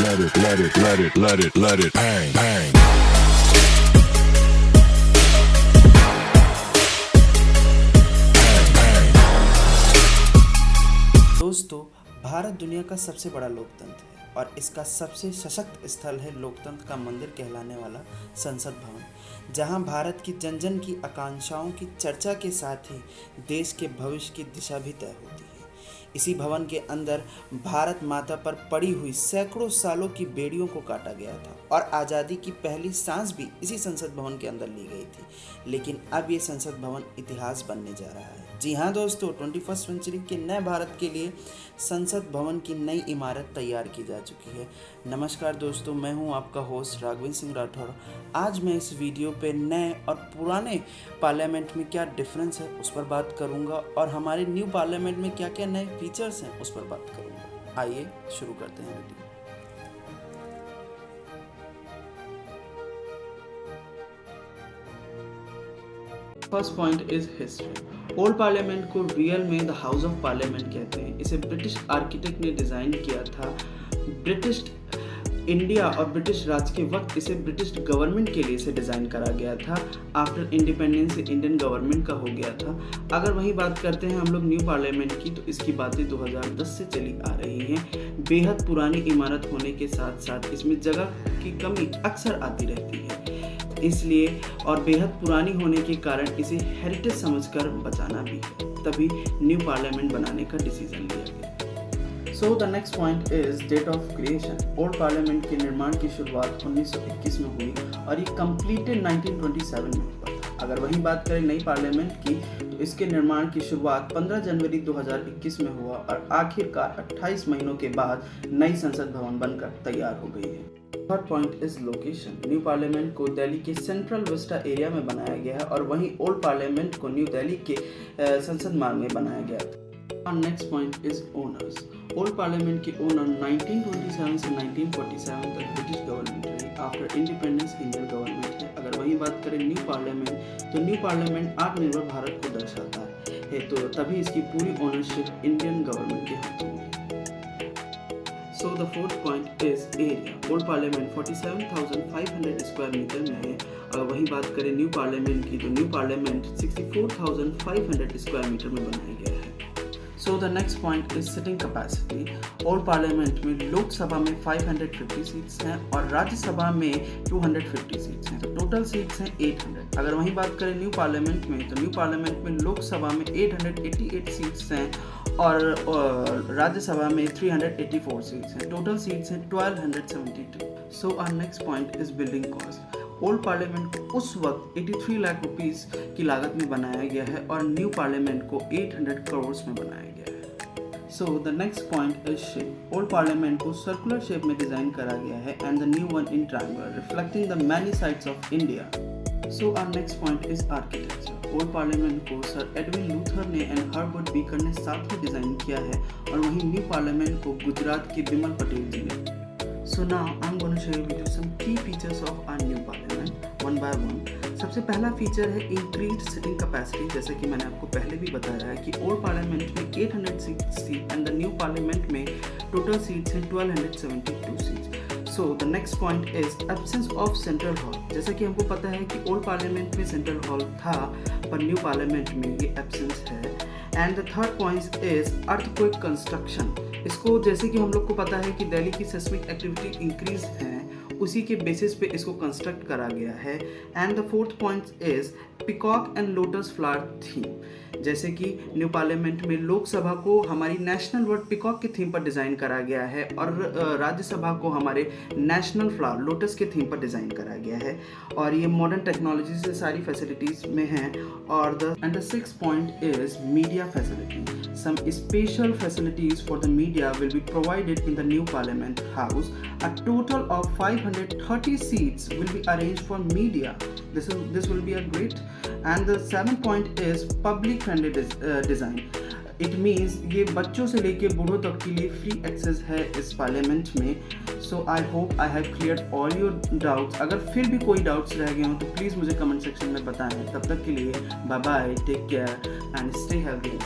let it bang, bang. दोस्तों, भारत दुनिया का सबसे बड़ा लोकतंत्र है और इसका सबसे सशक्त स्थल है लोकतंत्र का मंदिर कहलाने वाला संसद भवन, जहां भारत की जन जन की आकांक्षाओं की चर्चा के साथ ही देश के भविष्य की दिशा भी तय होती है। इसी भवन के अंदर भारत माता पर पड़ी हुई सैकड़ों सालों की बेड़ियों को काटा गया था और आज़ादी की पहली सांस भी इसी संसद भवन के अंदर ली गई थी। लेकिन अब ये संसद भवन इतिहास बनने जा रहा है। जी हाँ दोस्तों, 21वीं सेंचुरी के नए भारत के लिए संसद भवन की नई इमारत तैयार की जा चुकी है। नमस्कार दोस्तों, मैं हूँ आपका होस्ट राघवेंद्र सिंह राठौर। आज मैं इस वीडियो पे नए और पुराने पार्लियामेंट में क्या डिफरेंस है उस पर बात करूँगा और हमारे न्यू पार्लियामेंट में क्या क्या नए फीचर्स हैं उस पर बात करूँगा। आइए शुरू करते हैं video. First point is history. Old parliament को रियल में द हाउस ऑफ पार्लियामेंट कहते हैं। इसे ब्रिटिश आर्किटेक्ट ने डिज़ाइन किया था। ब्रिटिश इंडिया और ब्रिटिश राज के वक्त इसे ब्रिटिश गवर्नमेंट के लिए इसे डिज़ाइन करा गया था। आफ्टर इंडिपेंडेंस इंडियन गवर्नमेंट का हो गया था। अगर वही बात करते हैं हम लोग न्यू पार्लियामेंट की, तो इसकी बातें 2010 से चली आ रही हैं। बेहद पुरानी इमारत होने के साथ साथ इसमें जगह की कमी अक्सर आती रहती है, इसलिए और बेहद पुरानी होने के कारण इसे हेरिटेज समझकर बचाना भी है, तभी न्यू पार्लियामेंट बनाने का डिसीजन लिया गया। So the next point is date of creation. Old parliament के निर्माण की शुरुआत 1921 में हुई और ये कंप्लीटेड 1927 में हुआ था। अगर वही बात करें नई पार्लियामेंट की, तो इसके निर्माण की शुरुआत 15 जनवरी 2021 में हुआ और आखिरकार 28 महीनों के बाद नई संसद भवन बनकर तैयार हो गई है। Third point is location. New parliament को दिल्ली के सेंट्रल विस्टा एरिया में बनाया गया है और वहीं ओल्ड पार्लियामेंट को न्यू दिल्ली के संसद मार्ग में बनाया गया था। और next point is owners. Old parliament के ओनर 1927 से 1947 तक ब्रिटिश गवर्नमेंट रही। आफ्टर इंडिपेंडेंस इंडियन गवर्नमेंट है। अगर वही बात करें न्यू पार्लियामेंट, तो न्यू पार्लियामेंट आत्मनिर्भर भारत को दर्शाता है, तो तभी इसकी पूरी ओनरशिप इंडियन गवर्नमेंट के हाथों में है। So the fourth point is area. Old parliament 47,500 square metre में है। अगर वही बात करें न्यू पार्लियामेंट की, तो न्यू पार्लियामेंट 64,500 स्क्वायर मीटर में बनाया गया है। So the next point is sitting capacity. Old parliament में लोकसभा में 550 सीट्स हैं और राज्यसभा में 250 सीट्स हैं, तो टोटल सीट्स हैं 800। अगर वही बात करें न्यू पार्लियामेंट में, तो न्यू पार्लियामेंट में लोकसभा में 888 सीट्स हैं और राज्यसभा में 384 सीट्स हैं, टोटल सीट्स हैं 1272। So our next point is building cost. Old parliament को उस वक्त 83 लाख रुपीस की लागत में बनाया गया है और न्यू पार्लियामेंट को 800 करोड़ में बनाया गया है। So the next point is shape. Old parliament को सर्कुलर शेप में डिजाइन करा गया है and the new one in triangle, reflecting the many sides of India. So our next point is architecture. Old parliament को sir Edwin Lutyens ने and Herbert Baker ने साथ में डिजाइन किया है और वहीं न्यू पार्लियामेंट को गुजरात के बिमल पटेल जी ने। So now I'm going to share with you some key features of our new parliament one by one. सबसे पहला फीचर है increased sitting capacity। जैसे कि मैंने आपको पहले भी बताया है कि ओल्ड पार्लियामेंट में 800 सीट्स थी एंड द न्यू पार्लियामेंट में टोटल सीट्स हैं 1272 seats. So the next point is absence of central hall. जैसा कि हमको पता है कि ओल्ड पार्लियामेंट में सेंट्रल हॉल था पर न्यू पार्लियामेंट में ये एब्सेंस है। And the third point is earthquake construction. इसको जैसे कि हम लोग को पता है कि दिल्ली की सेस्मिक एक्टिविटी इंक्रीज है, उसी के बेसिस पे इसको कंस्ट्रक्ट करा गया है। And the fourth point is peacock and lotus flower theme. जैसे कि न्यू पार्लियामेंट में लोकसभा को हमारी नेशनल बर्ड पिकॉक के थीम पर डिज़ाइन करा गया है और राज्यसभा को हमारे नेशनल फ्लावर लोटस के थीम पर डिज़ाइन करा गया है और ये मॉडर्न टेक्नोलॉजी से सारी फैसिलिटीज़ में हैं। और the six point is media facility. Some special facilities for the media will be provided in the new Parliament House. A total of 530 seats will be arranged for media. This will be a great. And the seventh point is public friendly design. It means ये बच्चों से लेके बूढ़ों तक के लिए free access है इस पार्लियामेंट में। So I hope I have clear all your doubts. अगर फिर भी कोई डाउट्स रह गए हों तो प्लीज़ मुझे कमेंट सेक्शन में बताएं। तब तक के लिए bye bye, take care and stay healthy.